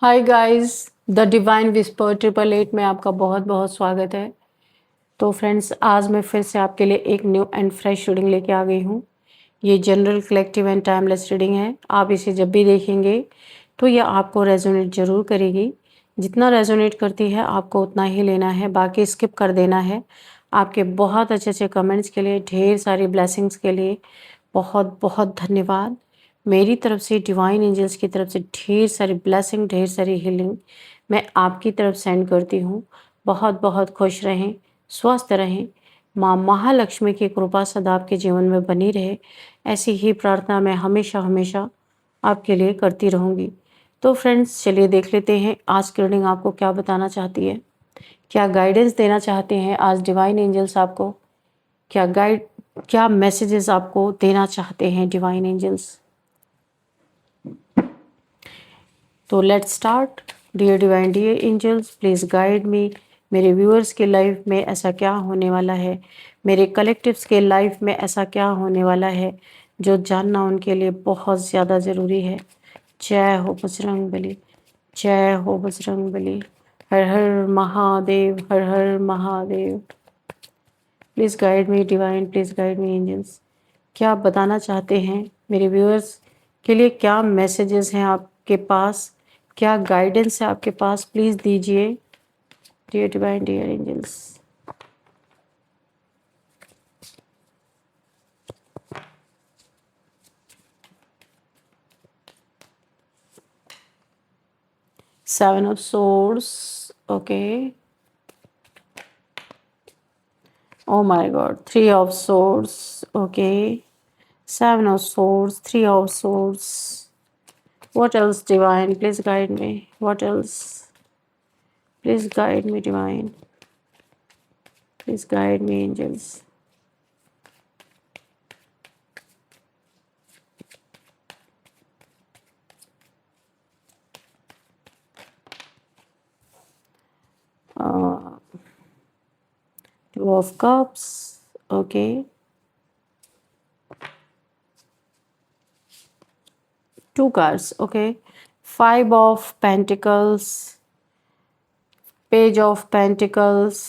Hi guys, the divine whisper 888 में आपका बहुत बहुत स्वागत है। तो फ्रेंड्स, आज मैं फिर से आपके लिए एक न्यू एंड फ्रेश रीडिंग लेके आ गई हूँ। ये general, collective and timeless reading है। आप इसे जब भी देखेंगे तो ये आपको रेजोनेट ज़रूर करेगी। जितना रेजोनेट करती है आपको उतना ही लेना है, बाकी स्किप कर देना है। आपके बहुत अच्छे अच्छे कमेंट्स के लिए, ढेर सारी ब्लेसिंग्स के लिए बहुत बहुत धन्यवाद। मेरी तरफ से, डिवाइन एंजल्स की तरफ से ढेर सारी ब्लेसिंग, ढेर सारी हीलिंग मैं आपकी तरफ सेंड करती हूँ। बहुत बहुत खुश रहें, स्वस्थ रहें। माँ महालक्ष्मी की कृपा सदा आपके जीवन में बनी रहे, ऐसी ही प्रार्थना मैं हमेशा हमेशा आपके लिए करती रहूँगी। तो फ्रेंड्स, चलिए देख लेते हैं आज की रीडिंग आपको क्या बताना चाहती है, क्या गाइडेंस देना चाहते हैं आज डिवाइन एंजल्स आपको, क्या मैसेजेस आपको देना चाहते हैं डिवाइन एंजल्स। तो let's start. Dear divine, dear angels, please guide me. मेरे व्यूअर्स के लाइफ में ऐसा क्या होने वाला है, मेरे कलेक्टिव्स के लाइफ में ऐसा क्या होने वाला है जो जानना उनके लिए बहुत ज़्यादा ज़रूरी है। जय हो बजरंग बली, जय हो बजरंग बली। हर हर महादेव, हर हर Mahadev. Please guide me divine, please guide me angels. क्या आप बताना चाहते हैं मेरे व्यूअर्स के लिए, क्या मैसेजेस हैं आपके पास, क्या गाइडेंस है आपके पास, प्लीज़ दीजिए dear divine, dear angels. Seven of swords, okay. Oh my God, three of swords, okay. Seven of swords, three of swords. What else, divine? Please guide me. What else? Please guide me, divine. Please guide me, angels. Two of Cups, okay. Two cards, okay. Five of Pentacles, Page of Pentacles,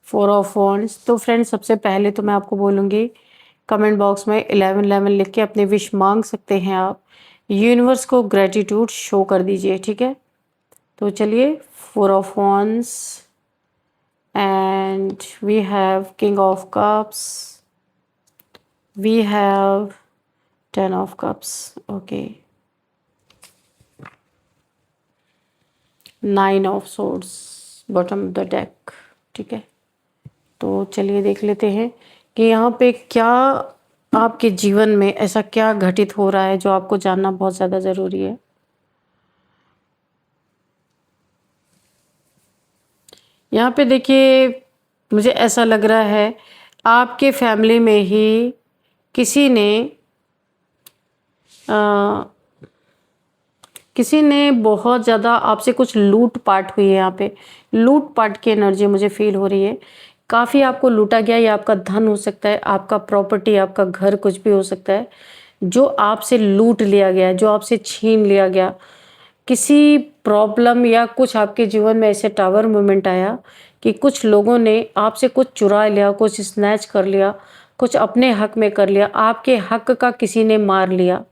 Four of Wands। तो friends, सबसे पहले तो मैं आपको बोलूँगी, comment box में 1111 लिख के अपने विश मांग सकते हैं आप। यूनिवर्स को ग्रेटिट्यूड शो कर दीजिए, ठीक है। तो चलिए, four of wands and we have king of cups, we have 10 of cups, okay. 9 of swords, bottom of the deck, ठीक है। तो चलिए देख लेते हैं कि यहाँ पे क्या आपके जीवन में ऐसा क्या घटित हो रहा है जो आपको जानना बहुत ज़्यादा ज़रूरी है। यहाँ पे देखिए, मुझे ऐसा लग रहा है आपके फैमिली में ही किसी ने बहुत ज़्यादा आपसे कुछ लूट पाट हुई है। यहाँ पे लूट पाट की एनर्जी मुझे फील हो रही है। काफ़ी आपको लूटा गया, या आपका धन हो सकता है, आपका प्रॉपर्टी, आपका घर, कुछ भी हो सकता है जो आपसे लूट लिया गया, जो आपसे छीन लिया गया। किसी प्रॉब्लम या कुछ आपके जीवन में ऐसे टावर मोमेंट आया कि कुछ लोगों ने आपसे कुछ चुरा लिया, कुछ स्नैच कर लिया, कुछ अपने हक में कर लिया, आपके हक का किसी ने मार लिया।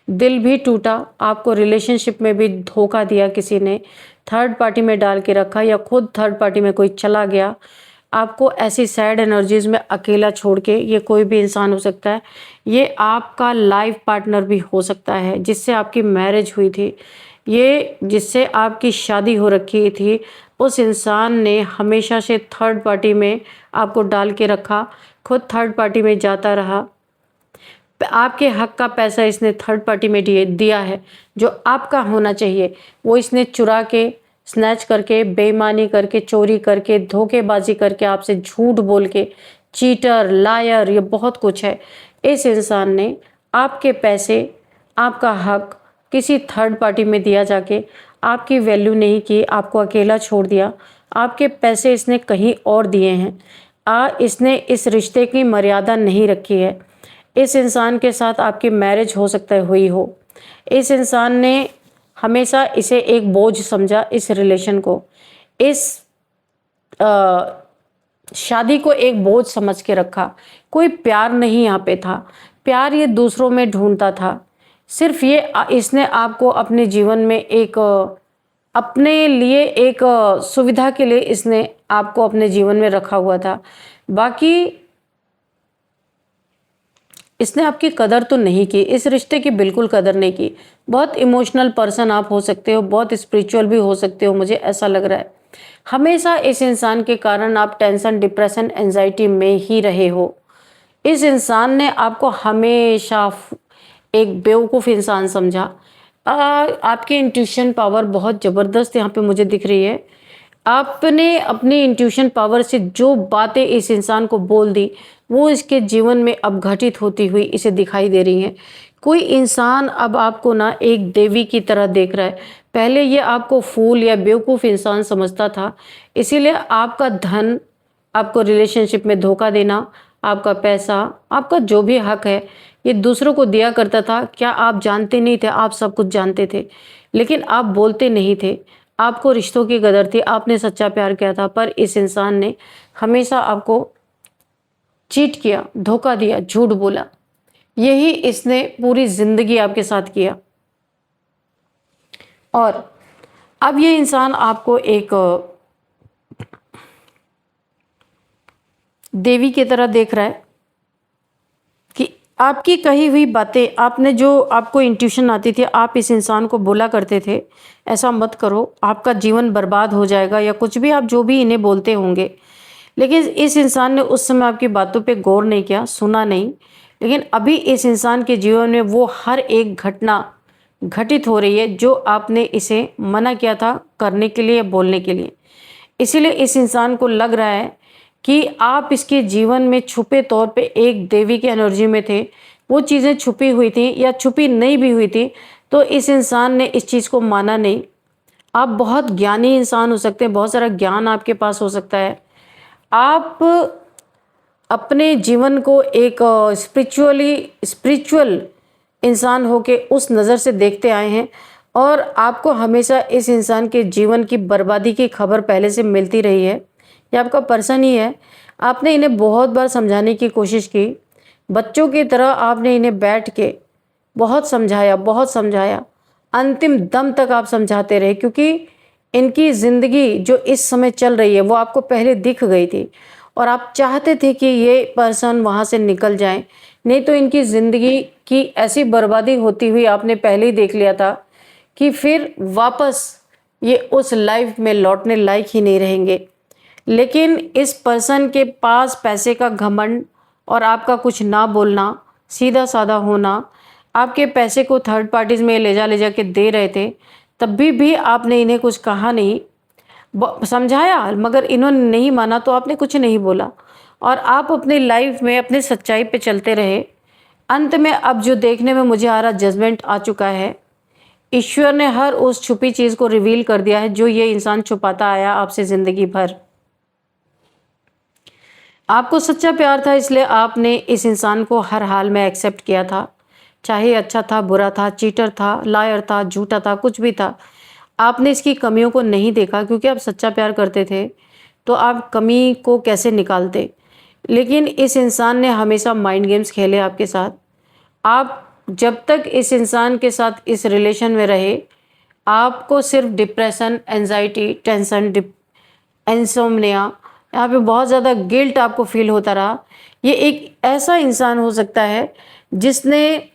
दिल भी टूटा, आपको रिलेशनशिप में भी धोखा दिया किसी ने, थर्ड पार्टी में डाल के रखा, या खुद थर्ड पार्टी में कोई चला गया आपको ऐसी सैड एनर्जीज में अकेला छोड़ के। ये कोई भी इंसान हो सकता है, ये आपका लाइफ पार्टनर भी हो सकता है जिससे आपकी मैरिज हुई थी, ये जिससे आपकी शादी हो रखी थी। उस इंसान ने हमेशा से थर्ड पार्टी में आपको डाल के रखा, खुद थर्ड पार्टी में जाता रहा। आपके हक का पैसा इसने थर्ड पार्टी में दिया है, जो आपका होना चाहिए वो इसने चुरा के, स्नैच करके, बेईमानी करके, चोरी करके, धोखेबाजी करके, आपसे झूठ बोल के, चीटर, लायर, ये बहुत कुछ है। इस इंसान ने आपके पैसे, आपका हक किसी थर्ड पार्टी में दिया जाके आपकी वैल्यू नहीं की, आपको अकेला छोड़ दिया। आपके पैसे इसने कहीं और दिए हैं। इसने इस रिश्ते की मर्यादा नहीं रखी है। इस इंसान के साथ आपकी मैरिज हो सकता है हुई हो, इस इंसान ने हमेशा इसे एक बोझ समझा, इस रिलेशन को, इस शादी को एक बोझ समझ के रखा। कोई प्यार नहीं यहाँ पे था, प्यार ये दूसरों में ढूंढता था। सिर्फ ये इसने आपको अपने जीवन में एक अपने लिए एक सुविधा के लिए इसने आपको अपने जीवन में रखा हुआ था। बाकी इसने आपकी कदर तो नहीं की, इस रिश्ते की बिल्कुल कदर नहीं की। बहुत इमोशनल पर्सन आप हो सकते हो, बहुत स्पिरिचुअल भी हो सकते हो, मुझे ऐसा लग रहा है। हमेशा इस इंसान के कारण आप टेंशन, डिप्रेशन, एंजाइटी में ही रहे हो। इस इंसान ने आपको हमेशा एक बेवकूफ़ इंसान समझा। आपकी इंट्यूशन पावर बहुत ज़बरदस्त यहाँ पे मुझे दिख रही है। आपने अपनी इंट्यूशन पावर से जो बातें इस इंसान को बोल दी, वो इसके जीवन में अब घटित होती हुई इसे दिखाई दे रही हैं। कोई इंसान अब आपको ना एक देवी की तरह देख रहा है। पहले ये आपको फूल या बेवकूफ़ इंसान समझता था, इसीलिए आपका धन, आपको रिलेशनशिप में धोखा देना, आपका पैसा, आपका जो भी हक है, ये दूसरों को दिया करता था। क्या आप जानते नहीं थे? आप सब कुछ जानते थे, लेकिन आप बोलते नहीं थे। आपको रिश्तों की कदर थी, आपने सच्चा प्यार किया था, पर इस इंसान ने हमेशा आपको चीट किया, धोखा दिया, झूठ बोला। यही इसने पूरी ज़िंदगी आपके साथ किया। और अब ये इंसान आपको एक देवी की तरह देख रहा है कि आपकी कही हुई बातें, आपने जो आपको इंट्यूशन आती थी, आप इस इंसान को बोला करते थे, ऐसा मत करो, आपका जीवन बर्बाद हो जाएगा, या कुछ भी आप जो भी इन्हें बोलते होंगे। लेकिन इस इंसान ने उस समय आपकी बातों पे गौर नहीं किया, सुना नहीं। लेकिन अभी इस इंसान के जीवन में वो हर एक घटना घटित हो रही है जो आपने इसे मना किया था करने के लिए, बोलने के लिए। इसीलिए इस इंसान को लग रहा है कि आप इसके जीवन में छुपे तौर पे एक देवी की एनर्जी में थे। वो चीज़ें छुपी हुई थी या छुपी नहीं भी हुई थी, तो इस इंसान ने इस चीज़ को माना नहीं। आप बहुत ज्ञानी इंसान हो सकते हैं, बहुत सारा ज्ञान आपके पास हो सकता है। आप अपने जीवन को एक स्पिरिचुअल इंसान होके उस नज़र से देखते आए हैं, और आपको हमेशा इस इंसान के जीवन की बर्बादी की खबर पहले से मिलती रही है। ये आपका पर्सन ही है। आपने इन्हें बहुत बार समझाने की कोशिश की, बच्चों की तरह आपने इन्हें बैठ के बहुत समझाया, बहुत समझाया। अंतिम दम तक आप समझाते रहे, क्योंकि इनकी ज़िंदगी जो इस समय चल रही है वो आपको पहले दिख गई थी, और आप चाहते थे कि ये पर्सन वहाँ से निकल जाए। नहीं तो इनकी ज़िंदगी की ऐसी बर्बादी होती हुई आपने पहले ही देख लिया था कि फिर वापस ये उस लाइफ में लौटने लायक ही नहीं रहेंगे। लेकिन इस पर्सन के पास पैसे का घमंड और आपका कुछ ना बोलना, सीधा साधा होना, आपके पैसे को थर्ड पार्टीज़ में ले जा के दे रहे थे, तब भी आपने इन्हें कुछ कहा नहीं। समझाया, मगर इन्होंने नहीं माना, तो आपने कुछ नहीं बोला, और आप अपनी लाइफ में अपनी सच्चाई पे चलते रहे। अंत में अब जो देखने में मुझे आ रहा, जजमेंट आ चुका है। ईश्वर ने हर उस छुपी चीज़ को रिवील कर दिया है जो ये इंसान छुपाता आया आपसे ज़िंदगी भर। आपको सच्चा प्यार था, इसलिए आपने इस इंसान को हर हाल में एक्सेप्ट किया था, चाहे अच्छा था, बुरा था, चीटर था, लायर था, झूठा था, कुछ भी था। आपने इसकी कमियों को नहीं देखा, क्योंकि आप सच्चा प्यार करते थे, तो आप कमी को कैसे निकालते। लेकिन इस इंसान ने हमेशा माइंड गेम्स खेले आपके साथ। आप जब तक इस इंसान के साथ इस रिलेशन में रहे, आपको सिर्फ डिप्रेशन, एंजाइटी, टेंशन, इंसोम्निया, यहाँ पे बहुत ज़्यादा गिल्ट आपको फील होता रहा। ये एक ऐसा इंसान हो सकता है जिसने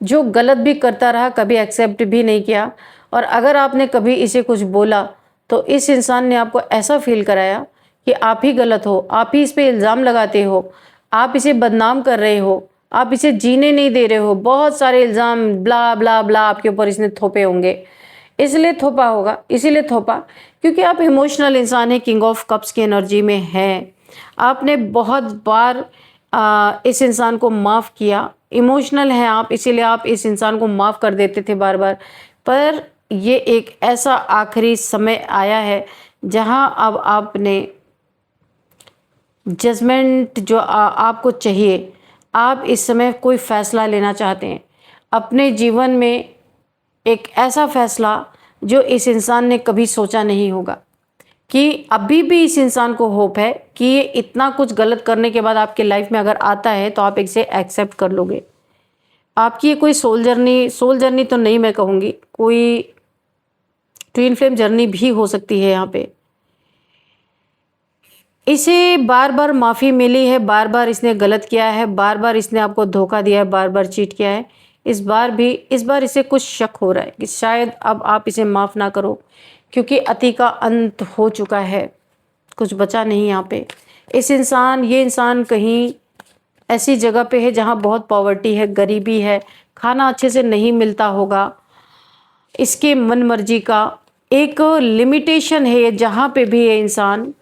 जो गलत भी करता रहा, कभी एक्सेप्ट भी नहीं किया, और अगर आपने कभी इसे कुछ बोला तो इस इंसान ने आपको ऐसा फील कराया कि आप ही गलत हो, आप ही इस पे इल्ज़ाम लगाते हो, आप इसे बदनाम कर रहे हो, आप इसे जीने नहीं दे रहे हो। बहुत सारे इल्ज़ाम ब्ला ब्ला ब्ला आपके ऊपर इसने थोपे होंगे। इसलिए थोपा होगा, इसीलिए थोपा क्योंकि आप इमोशनल इंसान हैं, किंग ऑफ कप्स की एनर्जी में हैं। आपने बहुत बार इस इंसान को माफ़ किया, इमोशनल हैं आप, इसीलिए आप इस इंसान को माफ़ कर देते थे बार बार। पर ये एक ऐसा आखिरी समय आया है जहां अब आपने जजमेंट जो आपको चाहिए, आप इस समय कोई फ़ैसला लेना चाहते हैं अपने जीवन में। एक ऐसा फैसला जो इस इंसान ने कभी सोचा नहीं होगा, कि अभी भी इस इंसान को होप है कि ये इतना कुछ गलत करने के बाद आपके लाइफ में अगर आता है तो आप इसे एक्सेप्ट कर लोगे। आपकी ये कोई सोल जर्नी तो नहीं मैं कहूँगी, कोई ट्विन फ्लेम जर्नी भी हो सकती है यहाँ पे। इसे बार बार माफ़ी मिली है, बार बार इसने गलत किया है, बार बार इसने आपको धोखा दिया है, बार बार चीट किया है। इस बार इसे कुछ शक हो रहा है कि शायद अब आप इसे माफ़ ना करो, क्योंकि अति का अंत हो चुका है, कुछ बचा नहीं यहाँ पे। ये इंसान कहीं ऐसी जगह पे है जहाँ बहुत पॉवर्टी है, गरीबी है, खाना अच्छे से नहीं मिलता होगा, इसके मन मर्जी का एक लिमिटेशन है ये, जहाँ पे भी ये इंसान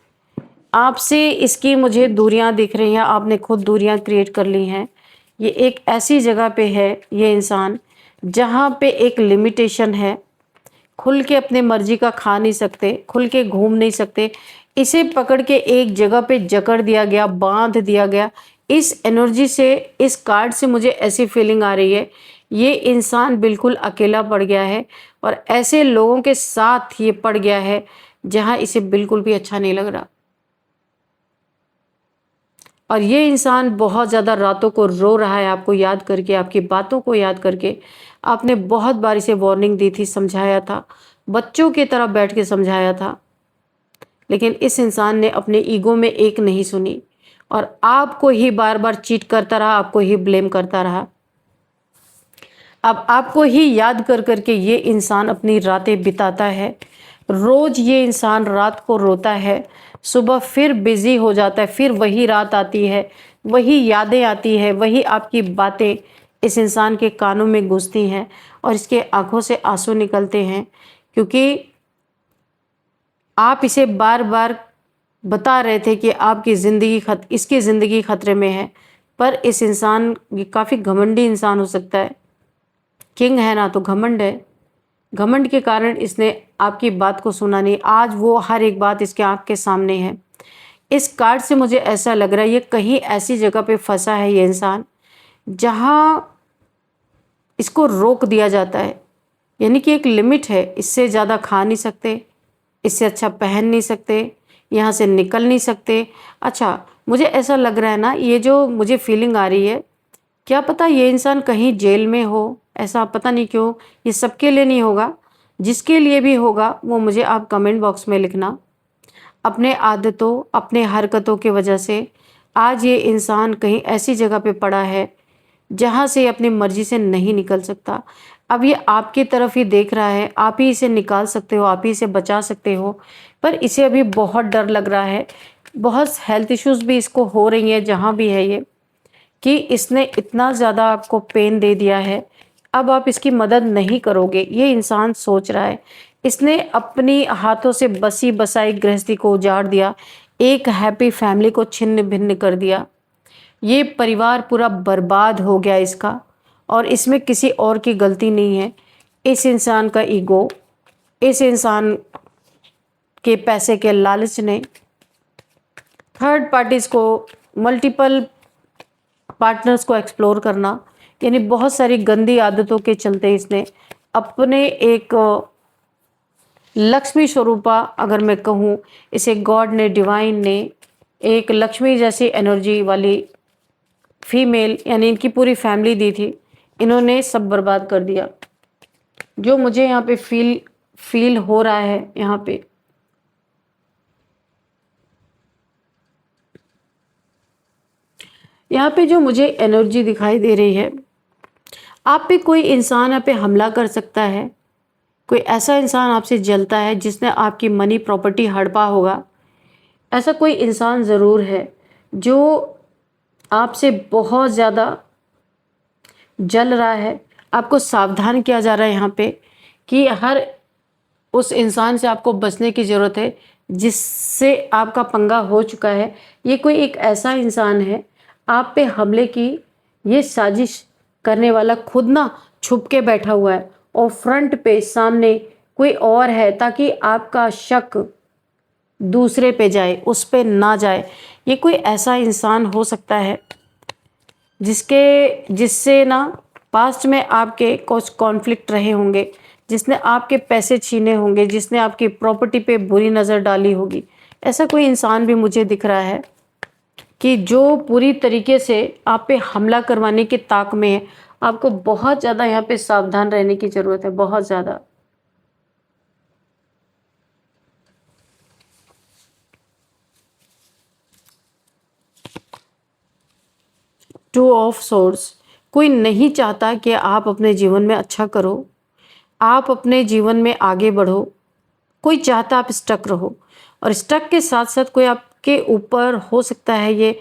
आपसे इसकी मुझे दूरियां दिख रही हैं, आपने खुद दूरियां क्रिएट कर ली हैं। ये एक ऐसी जगह पे है ये इंसान जहाँ पे एक लिमिटेशन है, खुल के अपने मर्जी का खा नहीं सकते, खुल के घूम नहीं सकते, इसे पकड़ के एक जगह पे जकड़ दिया गया, बांध दिया गया। इस एनर्जी से, इस कार्ड से मुझे ऐसी फीलिंग आ रही है ये इंसान बिल्कुल अकेला पड़ गया है, और ऐसे लोगों के साथ ये पड़ गया है जहाँ इसे बिल्कुल भी अच्छा नहीं लग रहा। और ये इंसान बहुत ज़्यादा रातों को रो रहा है आपको याद करके, आपकी बातों को याद करके। आपने बहुत बार इसे वार्निंग दी थी, समझाया था, बच्चों की तरह बैठ के समझाया था, लेकिन इस इंसान ने अपने ईगो में एक नहीं सुनी और आपको ही बार बार चीट करता रहा, आपको ही ब्लेम करता रहा। अब आपको ही याद कर करके ये इंसान अपनी रातें बिताता है। रोज ये इंसान रात को रोता है, सुबह फिर बिजी हो जाता है, फिर वही रात आती है, वही यादें आती है, वही आपकी बातें इस इंसान के कानों में घुसती हैं और इसके आंखों से आंसू निकलते हैं, क्योंकि आप इसे बार बार बता रहे थे कि आपकी इसकी ज़िंदगी खतरे में है। पर इस इंसान, ये काफ़ी घमंडी इंसान हो सकता है, किंग है ना, तो घमंड है। घमंड के कारण इसने आपकी बात को सुना नहीं। आज वो हर एक बात इसके आंख के सामने है। इस कार्ड से मुझे ऐसा लग रहा है ये कहीं ऐसी जगह पे फंसा है ये इंसान जहां इसको रोक दिया जाता है, यानी कि एक लिमिट है, इससे ज़्यादा खा नहीं सकते, इससे अच्छा पहन नहीं सकते, यहाँ से निकल नहीं सकते। अच्छा, मुझे ऐसा लग रहा है ना, ये जो मुझे फीलिंग आ रही है, क्या पता ये इंसान कहीं जेल में हो, ऐसा पता नहीं क्यों। ये सबके लिए नहीं होगा, जिसके लिए भी होगा वो मुझे आप कमेंट बॉक्स में लिखना। अपने आदतों, अपने हरकतों की वजह से आज ये इंसान कहीं ऐसी जगह पे पड़ा है जहाँ से अपनी मर्जी से नहीं निकल सकता। अब ये आपकी तरफ ही देख रहा है, आप ही इसे निकाल सकते हो, आप ही इसे बचा सकते हो, पर इसे अभी बहुत डर लग रहा है। बहुत हेल्थ इश्यूज भी इसको हो रही है जहाँ भी है ये, कि इसने इतना ज़्यादा आपको पेन दे दिया है, अब आप इसकी मदद नहीं करोगे, ये इंसान सोच रहा है। इसने अपनी हाथों से बसी बसाई गृहस्थी को उजाड़ दिया, एक हैप्पी फैमिली को छिन्न भिन्न कर दिया। ये परिवार पूरा बर्बाद हो गया इसका, और इसमें किसी और की गलती नहीं है। इस इंसान का ईगो, इस इंसान के पैसे के लालच ने, थर्ड पार्टीज को, मल्टीपल पार्टनर्स को एक्सप्लोर करना, यानी बहुत सारी गंदी आदतों के चलते इसने अपने एक लक्ष्मी स्वरूपा, अगर मैं कहूँ, इसे गॉड ने, डिवाइन ने, एक लक्ष्मी जैसी एनर्जी वाली फीमेल, यानी इनकी पूरी फैमिली दी थी, इन्होंने सब बर्बाद कर दिया। जो मुझे यहाँ पे फील हो रहा है, यहाँ पे जो मुझे एनर्जी दिखाई दे रही है, आप पे कोई इंसान आप पे हमला कर सकता है, कोई ऐसा इंसान आपसे जलता है जिसने आपकी मनी प्रॉपर्टी हड़पा होगा। ऐसा कोई इंसान ज़रूर है जो आपसे बहुत ज़्यादा जल रहा है। आपको सावधान किया जा रहा है यहाँ पे कि हर उस इंसान से आपको बचने की ज़रूरत है जिससे आपका पंगा हो चुका है। ये कोई एक ऐसा इंसान है, आप पे हमले की ये साजिश करने वाला खुद ना छुप के बैठा हुआ है, और फ्रंट पे सामने कोई और है, ताकि आपका शक दूसरे पे जाए, उस पे ना जाए। ये कोई ऐसा इंसान हो सकता है जिससे ना पास्ट में आपके कुछ कॉन्फ्लिक्ट रहे होंगे, जिसने आपके पैसे छीने होंगे, जिसने आपकी प्रॉपर्टी पे बुरी नज़र डाली होगी। ऐसा कोई इंसान भी मुझे दिख रहा है कि जो पूरी तरीके से आप पे हमला करवाने की ताक में है। आपको बहुत ज़्यादा यहाँ पे सावधान रहने की ज़रूरत है, बहुत ज़्यादा। टू ऑफ सोर्स, कोई नहीं चाहता कि आप अपने जीवन में अच्छा करो, आप अपने जीवन में आगे बढ़ो। कोई चाहता आप स्टक रहो, और स्टक के साथ साथ कोई आपके ऊपर हो सकता है ये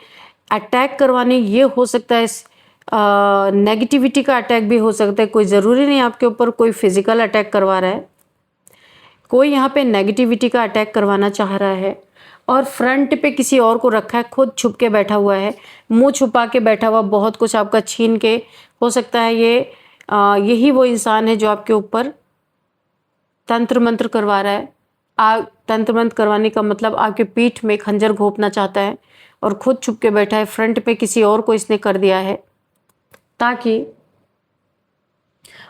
अटैक करवाने, ये हो सकता है नेगेटिविटी का अटैक भी हो सकता है। कोई ज़रूरी नहीं आपके ऊपर कोई फिजिकल अटैक करवा रहा है, कोई यहाँ पे नेगेटिविटी का अटैक करवाना चाह रहा है और फ्रंट पे किसी और को रखा है, खुद छुप के बैठा हुआ है, मुंह छुपा के बैठा हुआ, बहुत कुछ आपका छीन के। हो सकता है ये यही वो इंसान है जो आपके ऊपर तंत्र मंत्र करवा रहा है। तंत्र मंत्र करवाने का मतलब आपके पीठ में खंजर घोंपना चाहता है और खुद छुप के बैठा है, फ्रंट पे किसी और को इसने कर दिया है ताकि,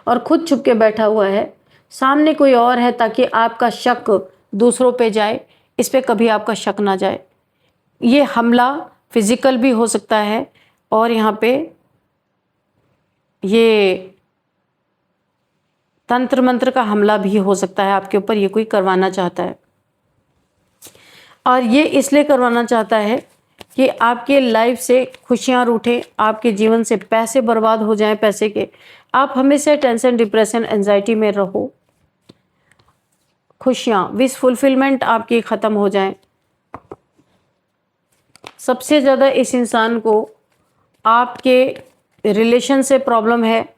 और खुद छुप के बैठा हुआ है, सामने कोई और है ताकि आपका शक दूसरों पे जाए, इस पे कभी आपका शक ना जाए। ये हमला फिजिकल भी हो सकता है और यहाँ पे ये तंत्र मंत्र का हमला भी हो सकता है आपके ऊपर। ये कोई करवाना चाहता है और ये इसलिए करवाना चाहता है कि आपके लाइफ से खुशियाँ रूठें, आपके जीवन से पैसे बर्बाद हो जाएं, पैसे के, आप हमेशा टेंशन, डिप्रेशन, एंजाइटी में रहो, खुशियाँ, विश फुलफिलमेंट आपकी ख़त्म हो जाए। सबसे ज़्यादा इस इंसान को आपके रिलेशन से प्रॉब्लम है,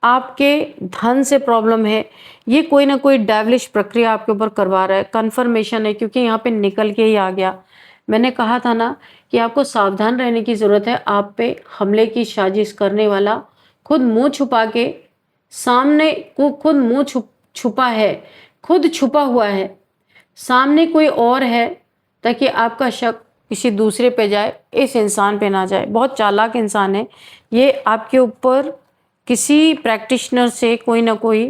आपके धन से प्रॉब्लम है। ये कोई ना कोई डेविलिश प्रक्रिया आपके ऊपर करवा रहा है। कन्फर्मेशन है क्योंकि यहाँ पे निकल के ही आ गया। मैंने कहा था ना कि आपको सावधान रहने की ज़रूरत है। आप पे हमले की साजिश करने वाला खुद मुंह छुपा के सामने को, खुद मुंह छुपा है, खुद छुपा हुआ है, सामने कोई और है ताकि आपका शक किसी दूसरे पे जाए, इस इंसान पे ना जाए। बहुत चालाक इंसान है ये। आपके ऊपर किसी प्रैक्टिशनर से कोई ना कोई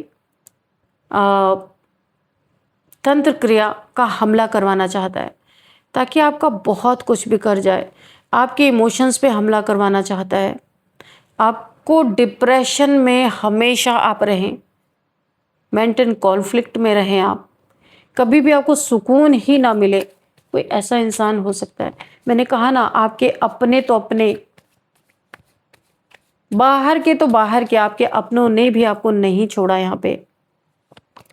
तंत्र क्रिया का हमला करवाना चाहता है ताकि आपका बहुत कुछ बिखर जाए। आपके इमोशंस पे हमला करवाना चाहता है, आपको डिप्रेशन में हमेशा आप रहें, मेंटल कॉन्फ्लिक्ट में रहें, आप कभी भी आपको सुकून ही ना मिले। कोई ऐसा इंसान हो सकता है। मैंने कहा ना, आपके अपने तो अपने, बाहर के तो बाहर के, आपके अपनों ने भी आपको नहीं छोड़ा। यहाँ पे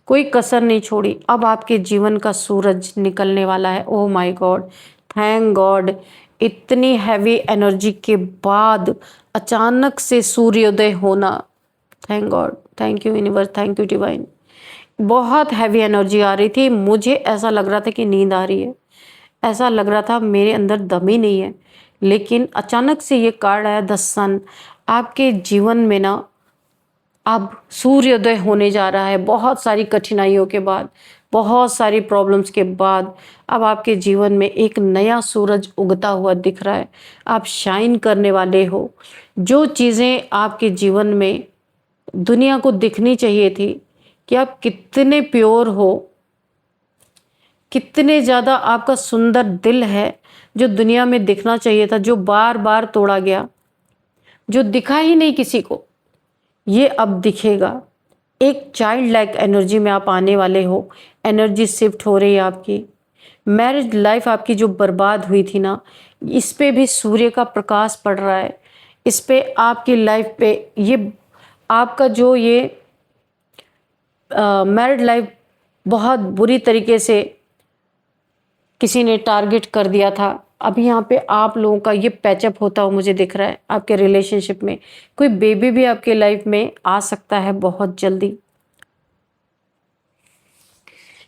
कोई कसर नहीं छोड़ी। अब आपके जीवन का सूरज निकलने वाला है। Oh my God, thank God. इतनी हैवी एनर्जी के बाद अचानक से सूर्योदय होना, thank God, thank you universe, thank you divine. बहुत हैवी एनर्जी आ रही थी, मुझे ऐसा लग रहा था कि नींद आ रही है, ऐसा लग रहा था मेरे अंदर दम ही नहीं है। लेकिन अचानक से ये कार्ड आया, द सन। आपके जीवन में ना अब सूर्योदय होने जा रहा है। बहुत सारी कठिनाइयों के बाद, बहुत सारी प्रॉब्लम्स के बाद अब आपके जीवन में एक नया सूरज उगता हुआ दिख रहा है। आप शाइन करने वाले हो। जो चीज़ें आपके जीवन में दुनिया को दिखनी चाहिए थी कि आप कितने प्योर हो, कितने ज़्यादा आपका सुंदर दिल है, जो दुनिया में दिखना चाहिए था, जो बार बार तोड़ा गया, जो दिखा ही नहीं किसी को, ये अब दिखेगा। एक चाइल्ड लाइक एनर्जी में आप आने वाले हो। एनर्जी शिफ्ट हो रही है आपकी। मैरिज लाइफ आपकी जो बर्बाद हुई थी ना, इस पे भी सूर्य का प्रकाश पड़ रहा है। इस पे आपकी लाइफ पे ये आपका जो ये मैरिड लाइफ बहुत बुरी तरीके से किसी ने टारगेट कर दिया था। अभी यहाँ पे आप लोगों का ये पैचअप होता हुआ मुझे दिख रहा है। आपके रिलेशनशिप में कोई बेबी भी आपके लाइफ में आ सकता है बहुत जल्दी।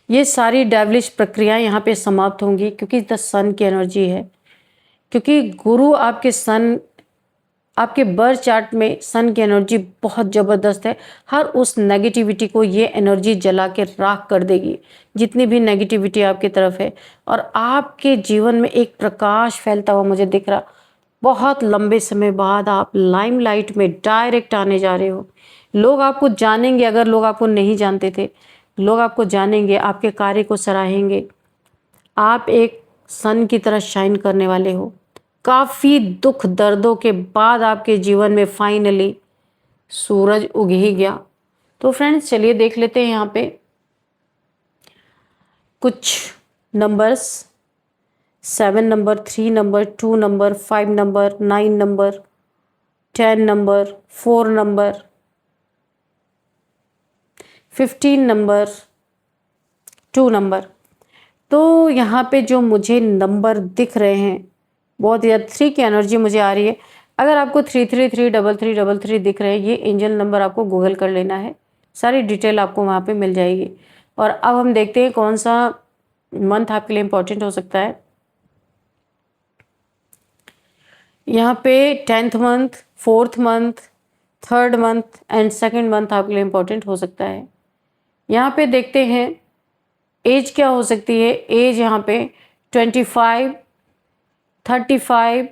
ये सारी डेविलिश प्रक्रियाएं यहाँ पे समाप्त होंगी क्योंकि द सन की एनर्जी है। क्योंकि गुरु आपके सन, आपके बर्थ चार्ट में सन की एनर्जी बहुत ज़बरदस्त है। हर उस नेगेटिविटी को ये एनर्जी जला के राख कर देगी, जितनी भी नेगेटिविटी आपकी तरफ है। और आपके जीवन में एक प्रकाश फैलता हुआ मुझे दिख रहा। बहुत लंबे समय बाद आप लाइमलाइट में डायरेक्ट आने जा रहे हो। लोग आपको जानेंगे, अगर लोग आपको नहीं जानते थे, लोग आपको जानेंगे, आपके कार्य को सराहेंगे। आप एक सन की तरह शाइन करने वाले हो। काफ़ी दुख दर्दों के बाद आपके जीवन में फाइनली सूरज उग ही गया। तो फ्रेंड्स चलिए देख लेते हैं यहाँ पे कुछ numbers. 7 number, 3 number, 2 number, 5 number, 9 number, 10 number, 4 number, 15 number, 2 number. तो यहाँ पे जो मुझे नंबर दिख रहे हैं, बहुत ज़्यादा 3 की एनर्जी मुझे आ रही है। अगर आपको 333 3333 दिख रहे हैं, ये एंजल नंबर आपको गूगल कर लेना है, सारी डिटेल आपको वहाँ पे मिल जाएगी। और अब हम देखते हैं कौन सा मंथ आपके लिए इम्पोर्टेंट हो सकता है। यहाँ पे 10th month, 4th month, 3rd month and 2nd month आपके लिए इम्पोर्टेंट हो सकता है। यहाँ पे देखते हैं एज क्या हो सकती है। एज यहाँ पे 25, 35,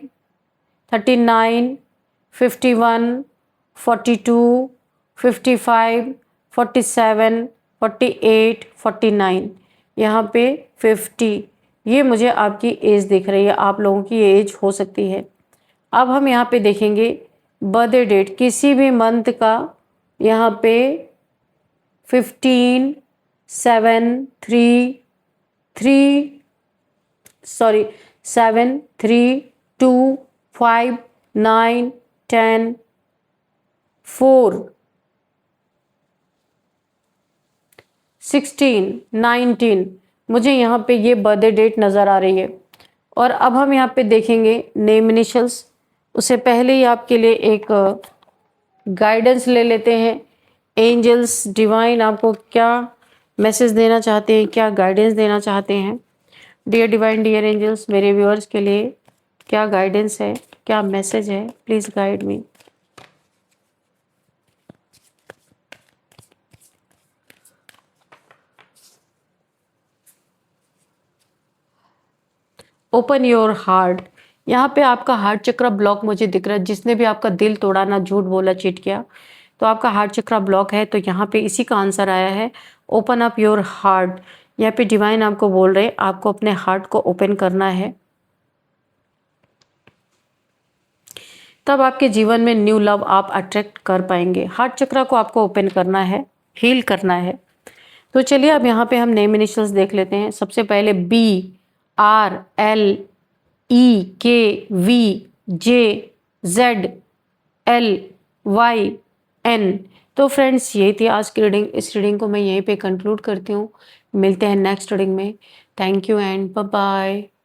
39, 51, 42, 55, 47, 48, 49, यहाँ पे 50, ये मुझे आपकी एज दिख रही है, आप लोगों की एज हो सकती है। अब हम यहाँ पे देखेंगे बर्थडे डेट किसी भी मंथ का। यहाँ पे 15, 7, 3, 7, 3, 2, 5, 9, 10, 4, 16, 19, मुझे यहाँ पे ये बर्थडे डेट नज़र आ रही है। और अब हम यहाँ पे देखेंगे नेम इनिशियल्स। उससे पहले ही आपके लिए एक गाइडेंस ले लेते हैं। एंजल्स डिवाइन आपको क्या मैसेज देना चाहते हैं, क्या गाइडेंस देना चाहते हैं। डियर डिवाइन, डियर एंजल्स, मेरे व्यूअर्स के लिए क्या गाइडेंस है, क्या मैसेज है, please guide me. Open your heart. यहाँ पे आपका हार्ट चक्र ब्लॉक मुझे दिख रहा है। जिसने भी आपका दिल तोड़ा ना, झूठ बोला, चीट किया, तो आपका हार्ट चक्र ब्लॉक है। तो यहाँ पे इसी का आंसर आया है, ओपन अप योर हार्ट। यहाँ पे डिवाइन आपको बोल रहे हैं आपको अपने हार्ट को ओपन करना है, तब आपके जीवन में न्यू लव आप अट्रैक्ट कर पाएंगे। हार्ट चक्र को आपको ओपन करना है, हील करना है। तो चलिए अब यहाँ पे हम नेम इनिशियल्स देख लेते हैं। सबसे पहले BRLEKVJZLYN। तो फ्रेंड्स ये थी आज की रीडिंग। इस रीडिंग को मैं यहीं पे कंक्लूड करती हूँ। मिलते हैं नेक्स्ट रीडिंग में। Thank you and bye bye.